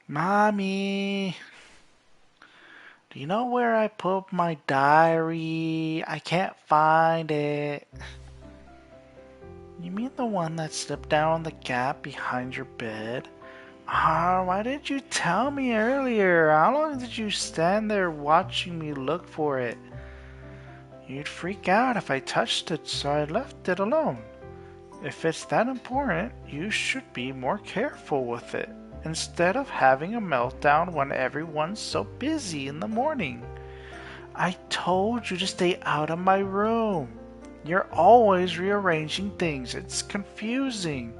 Mommy, do you know where I put my diary? I can't find it. You mean the one that slipped down the gap behind your bed? Why didn't you tell me earlier? How long did you stand there watching me look for it? You'd freak out if I touched it, so I left it alone. If it's that important, you should be more careful with it, instead of having a meltdown when everyone's so busy in the morning. I told you to stay out of my room. You're always rearranging things. It's confusing.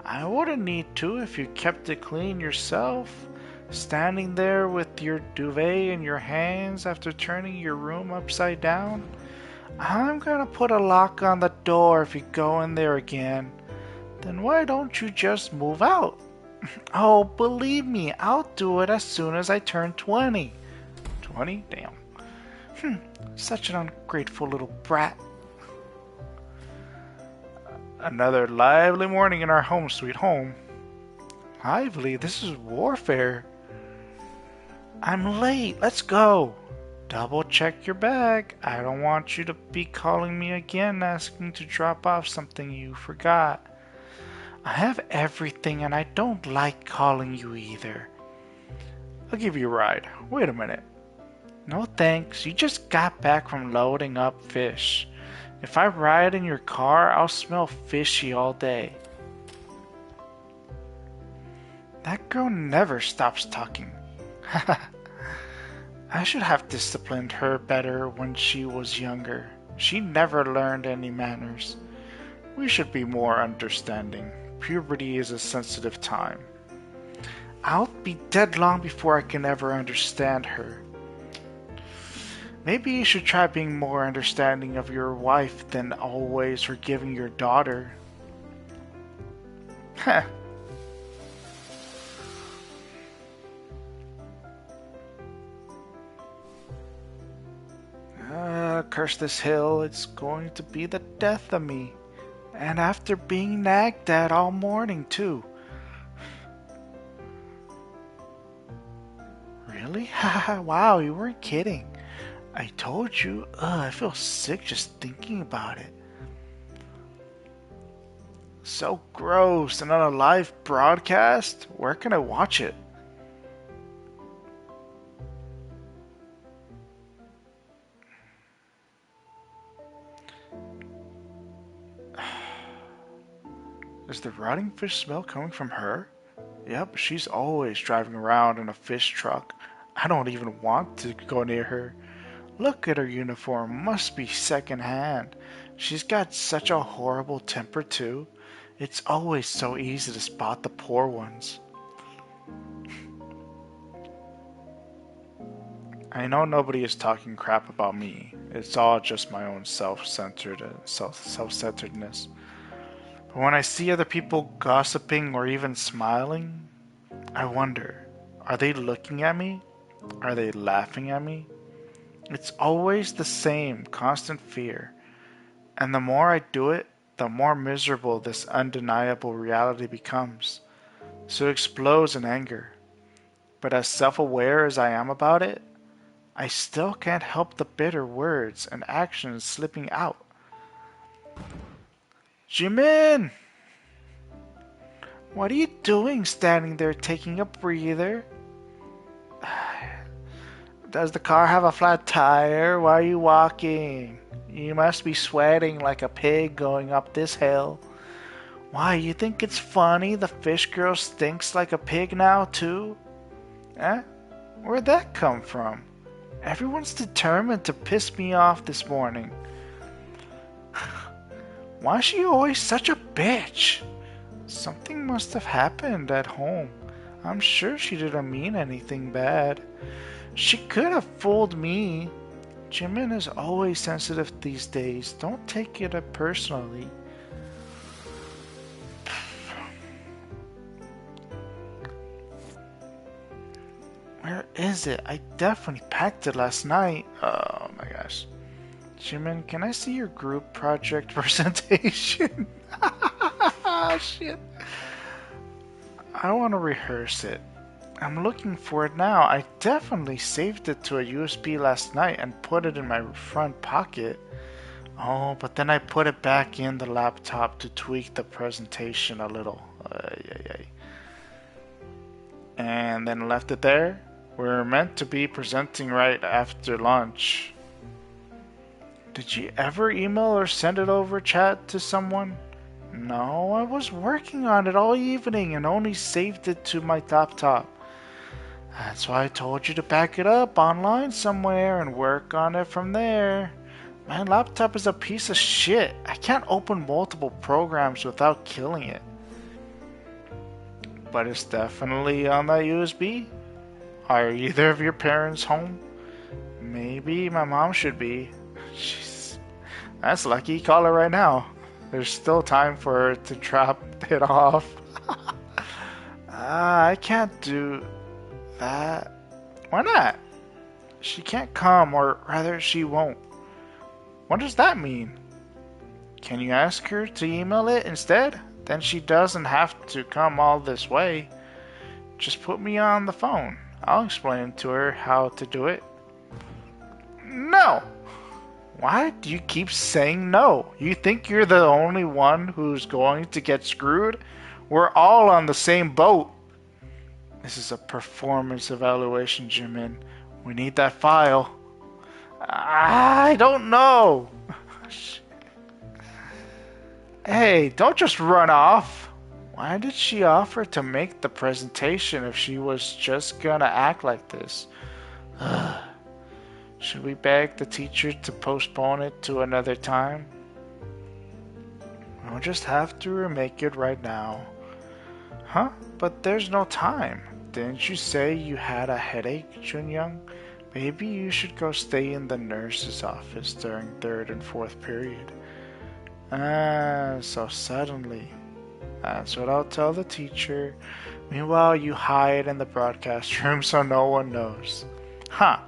I wouldn't need to if you kept it clean yourself. Standing there with your duvet in your hands after turning your room upside down. I'm gonna put a lock on the door if you go in there again. Then why don't you just move out? Oh, believe me, I'll do it as soon as I turn 20. 20? Damn. Such an ungrateful little brat. Another lively morning in our home sweet home. Lively? This is warfare. I'm late. Let's go. Double check your bag. I don't want you to be calling me again asking to drop off something you forgot. I have everything and I don't like calling you either. I'll give you a ride. Wait a minute. No thanks. You just got back from loading up fish. If I ride in your car, I'll smell fishy all day. That girl never stops talking. I should have disciplined her better when she was younger. She never learned any manners. We should be more understanding. Puberty is a sensitive time. I'll be dead long before I can ever understand her. Maybe you should try being more understanding of your wife than always forgiving your daughter. Heh. Curse this hill, it's going to be the death of me. And after being nagged at all morning, too. Really? Wow, you weren't kidding. I told you. I feel sick just thinking about it. So gross. And on a live broadcast? Where can I watch it? Is the rotting fish smell coming from her? Yep, she's always driving around in a fish truck. I don't even want to go near her. Look at her uniform, must be second hand. She's got such a horrible temper, too. It's always so easy to spot the poor ones. I know nobody is talking crap about me. It's all just my own self-centeredness. But when I see other people gossiping or even smiling, I wonder, are they looking at me? Are they laughing at me? It's always the same constant fear. And the more I do it, the more miserable this undeniable reality becomes. So it explodes in anger. But as self-aware as I am about it, I still can't help the bitter words and actions slipping out. Jimin! What are you doing standing there taking a breather? Does the car have a flat tire? Why are you walking? You must be sweating like a pig going up this hill. Why, you think it's funny the fish girl stinks like a pig now, too? Eh? Where'd that come from? Everyone's determined to piss me off this morning. Why is she always such a bitch? Something must have happened at home. I'm sure she didn't mean anything bad. She could have fooled me. Jimin is always sensitive these days. Don't take it personally. Where is it? I definitely packed it last night. Oh my gosh. Jimin, can I see your group project presentation? Shit. I want to rehearse it. I'm looking for it now. I definitely saved it to a USB last night and put it in my front pocket. Oh, but then I put it back in the laptop to tweak the presentation a little. Ay, ay, ay. And then left it there. We're meant to be presenting right after lunch. Did you ever email or send it over chat to someone? No, I was working on it all evening and only saved it to my laptop. That's why I told you to back it up online somewhere and work on it from there. My laptop is a piece of shit. I can't open multiple programs without killing it. But it's definitely on that USB. Are either of your parents home? Maybe my mom should be. Jeez. That's lucky. Call her right now. There's still time for her to drop it off. I can't do that. Why not? She can't come, or rather, she won't. What does that mean? Can you ask her to email it instead? Then she doesn't have to come all this way. Just put me on the phone. I'll explain to her how to do it. No! Why do you keep saying no? You think you're the only one who's going to get screwed? We're all on the same boat. This is a performance evaluation, Jimin. We need that file. I don't know. Hey, don't just run off. Why did she offer to make the presentation if she was just gonna act like this? Should we beg the teacher to postpone it to another time? We'll just have to remake it right now. Huh? But there's no time. Didn't you say you had a headache, Junyoung? Maybe you should go stay in the nurse's office during third and fourth period. So suddenly. That's what I'll tell the teacher. Meanwhile, you hide in the broadcast room so no one knows. Huh.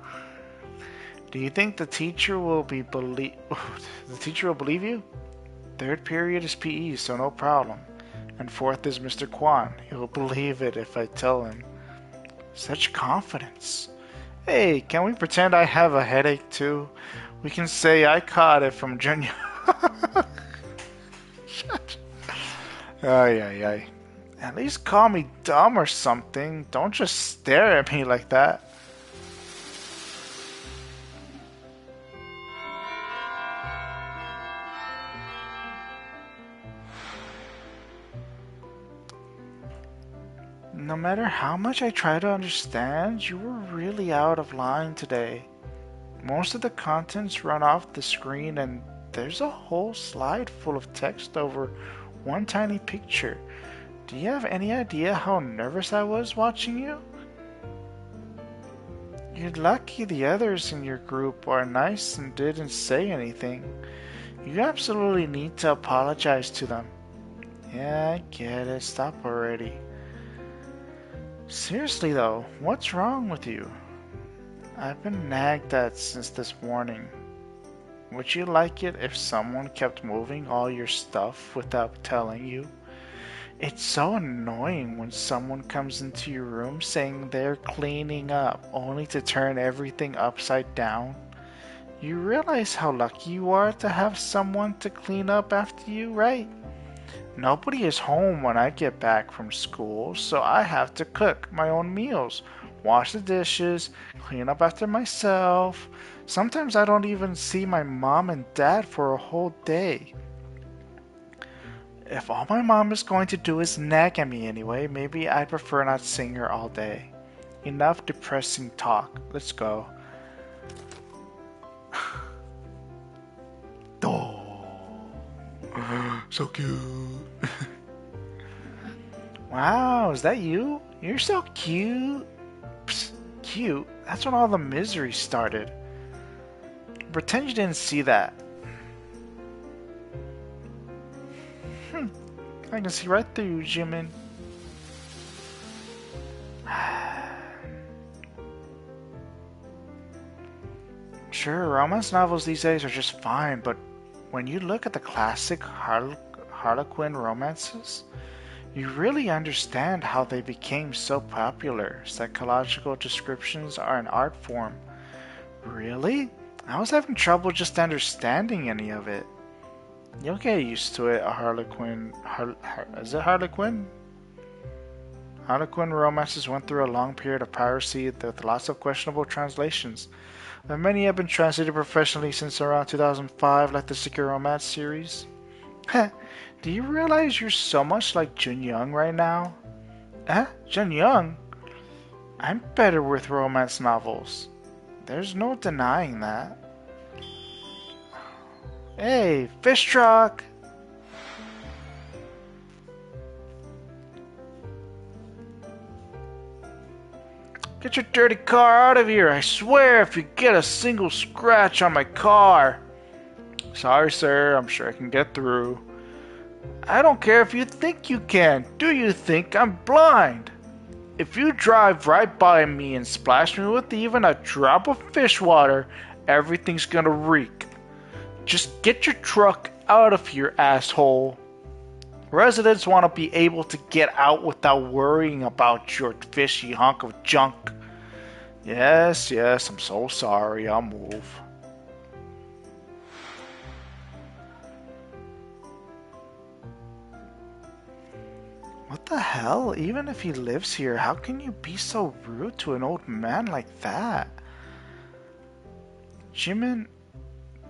Do you think the teacher will believe you? Third period is PE, so no problem. And fourth is Mr. Kwan. He'll believe it if I tell him. Such confidence. Hey, can we pretend I have a headache too? We can say I caught it from Junior. Ay, ay, ay. At least call me dumb or something. Don't just stare at me like that. No matter how much I try to understand, you were really out of line today. Most of the contents run off the screen and there's a whole slide full of text over one tiny picture. Do you have any idea how nervous I was watching you? You're lucky the others in your group are nice and didn't say anything. You absolutely need to apologize to them. Yeah, I get it. Stop already. Seriously though, what's wrong with you? I've been nagged at since this morning. Would you like it if someone kept moving all your stuff without telling you? It's so annoying when someone comes into your room saying they're cleaning up, only to turn everything upside down. You realize how lucky you are to have someone to clean up after you, right? Nobody is home when I get back from school, so I have to cook my own meals, wash the dishes, clean up after myself. Sometimes I don't even see my mom and dad for a whole day. If all my mom is going to do is nag at me anyway, maybe I'd prefer not seeing her all day. Enough depressing talk. Let's go. Oh. So cute. Wow, is that you? You're so cute. Psst, cute? That's when all the misery started. Pretend you didn't see that. I can see right through you, Jimin. Sure, romance novels these days are just fine, but when you look at the classic Harlequin romances, You really understand how they became so popular. Psychological descriptions are an art form. Really? I was having trouble just understanding any of it. You'll get used to it, Harlequin. Is it Harlequin? Harlequin romances went through a long period of piracy with lots of questionable translations. But many have been translated professionally since around 2005, like the Secure Romance series. Heh, do you realize you're so much like Jun Young right now? Jun Young? I'm better with romance novels. There's no denying that. Hey, fish truck! Get your dirty car out of here. I swear if you get a single scratch on my car. Sorry, sir. I'm sure I can get through. I don't care if you think you can. Do you think I'm blind? If you drive right by me and splash me with even a drop of fish water, everything's gonna reek. Just get your truck out of here, asshole. Residents want to be able to get out without worrying about your fishy hunk of junk. Yes, I'm so sorry. I'll move. What the hell? Even if he lives here, how can you be so rude to an old man like that? Jimin,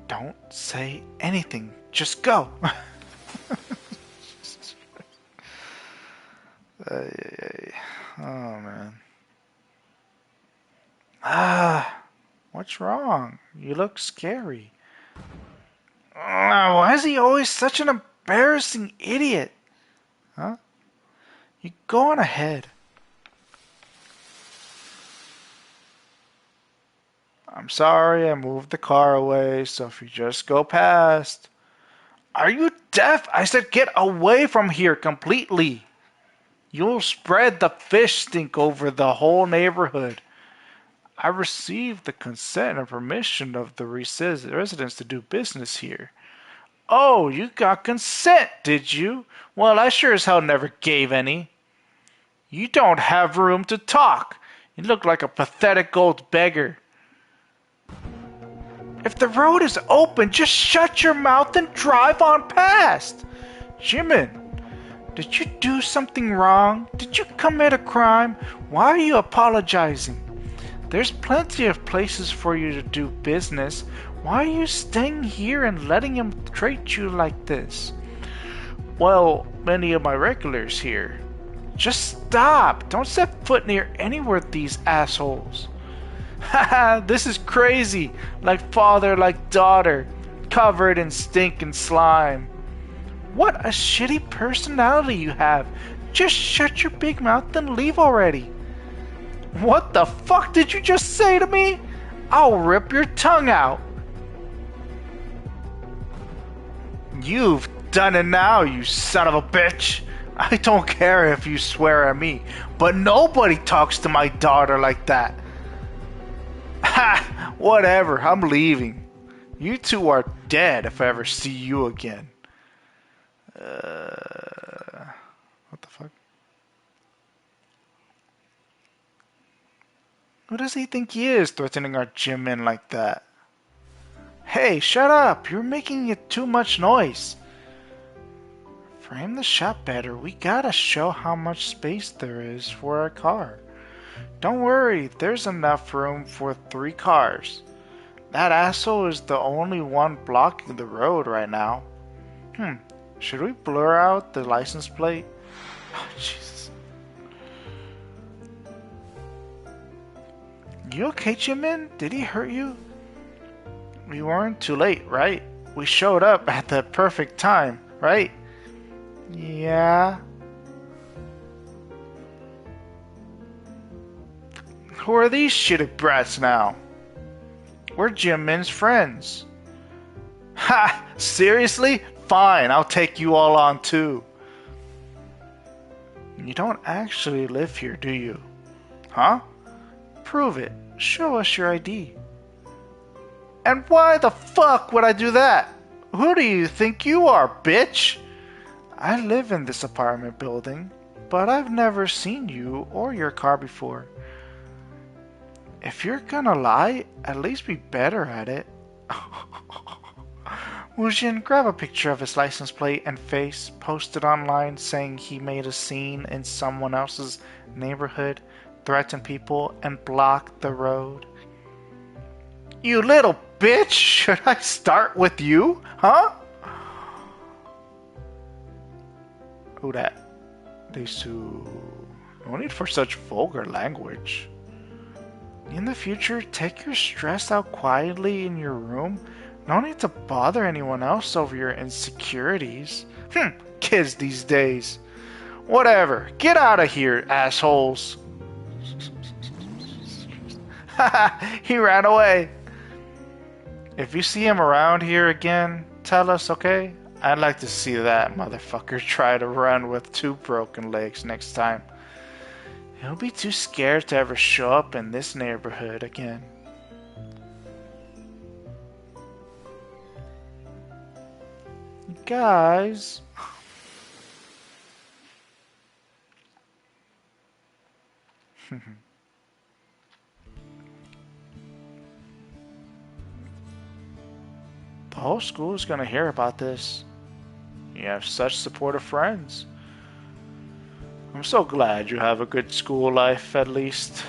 don't say anything. Just go. Oh, man. What's wrong? You look scary. Why is he always such an embarrassing idiot? Huh? You go on ahead. I'm sorry, I moved the car away, so if you just go past. Are you deaf? I said get away from here completely. You'll spread the fish stink over the whole neighborhood. I received the consent and permission of the residents to do business here. Oh, you got consent, did you? Well, I sure as hell never gave any. You don't have room to talk. You look like a pathetic old beggar. If the road is open, just shut your mouth and drive on past. Jimin, did you do something wrong? Did you commit a crime? Why are you apologizing? There's plenty of places for you to do business. Why are you staying here and letting him treat you like this? Well, many of my regulars here. Just stop! Don't set foot near anywhere with these assholes. Haha, this is crazy. Like father, like daughter. Covered in stink and slime. What a shitty personality you have. Just shut your big mouth and leave already. What the fuck did you just say to me? I'll rip your tongue out. You've done it now, you son of a bitch. I don't care if you swear at me, but nobody talks to my daughter like that. Ha! Whatever, I'm leaving. You two are dead if I ever see you again. What the fuck? Who does he think he is, threatening our Jimin like that? Hey, shut up! You're making it too much noise. Frame the shop better. We gotta show how much space there is for our car. Don't worry, there's enough room for 3 cars. That asshole is the only one blocking the road right now. Should we blur out the license plate? Oh, Jesus. You okay, Jimin? Did he hurt you? We weren't too late, right? We showed up at the perfect time, right? Yeah. Who are these shitty brats now? We're Jimin's friends. Ha! Seriously? Fine, I'll take you all on too. You don't actually live here, do you? Huh? Prove it. Show us your ID. And why the fuck would I do that? Who do you think you are, bitch? I live in this apartment building. but I've never seen you or your car before. If you're gonna lie, at least be better at it. Wujin grabbed a picture of his license plate and face, posted online saying he made a scene in someone else's neighborhood, threatened people, and blocked the road. You little bitch! Should I start with you? Huh? Who that? Desu. No need for such vulgar language. In the future, take your stress out quietly in your room. No need to bother anyone else over your insecurities. Kids these days. Whatever. Get out of here, assholes. He ran away. If you see him around here again, tell us, okay? I'd like to see that motherfucker try to run with 2 broken legs next time. He'll be too scared to ever show up in this neighborhood again. Guys. The whole school is gonna hear about this. You have such supportive friends. I'm so glad you have a good school life, at least.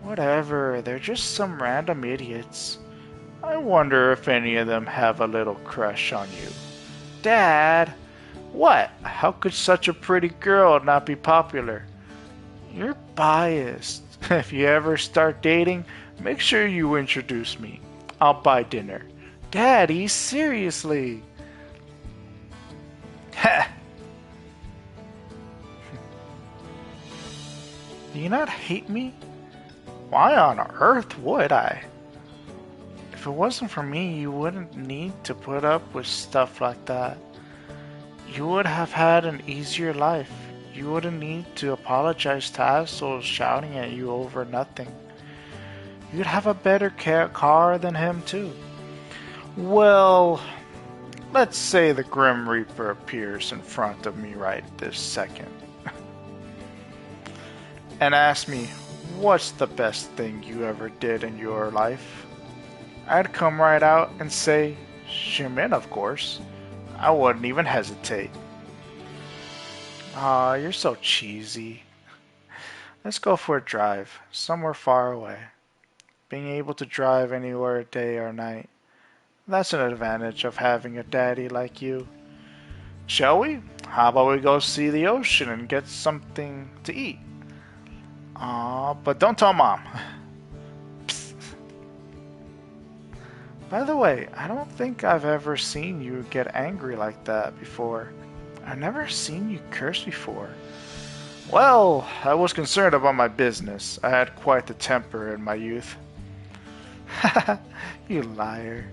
Whatever, they're just some random idiots. I wonder if any of them have a little crush on you. Dad! What? How could such a pretty girl not be popular? You're biased. If you ever start dating, make sure you introduce me. I'll buy dinner. Daddy, seriously. Ha! Do you not hate me? Why on earth would I? If it wasn't for me, you wouldn't need to put up with stuff like that. You would have had an easier life. You wouldn't need to apologize to assholes shouting at you over nothing. You'd have a better car than him too. Well, let's say the Grim Reaper appears in front of me right this second and asks me, what's the best thing you ever did in your life? I'd come right out and say, Xiaomin, of course. I wouldn't even hesitate. Aw, you're so cheesy. Let's go for a drive, somewhere far away. Being able to drive anywhere day or night. That's an advantage of having a daddy like you. Shall we? How about we go see the ocean and get something to eat? Aw, but don't tell Mom. Psst. By the way, I don't think I've ever seen you get angry like that before. I've never seen you curse before. Well, I was concerned about my business. I had quite the temper in my youth. You liar.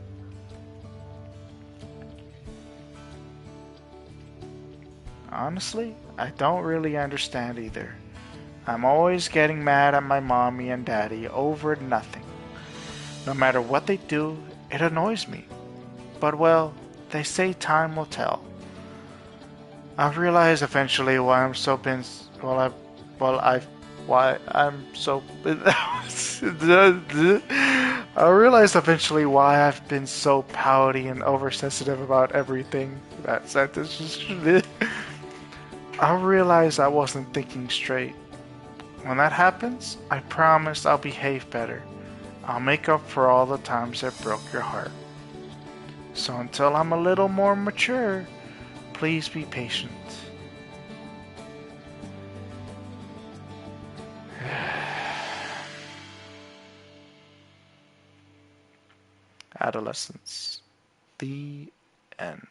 Honestly, I don't really understand either. I'm always getting mad at my mommy and daddy over nothing. No matter what they do, it annoys me. But well, they say time will tell. I've realized eventually why I'm so been why I'm so I realized eventually why I've been so pouty and oversensitive about everything. That sentence just I realized I wasn't thinking straight. When that happens, I promise I'll behave better. I'll make up for all the times I broke your heart. So until I'm a little more mature, please be patient. Adolescence. The end.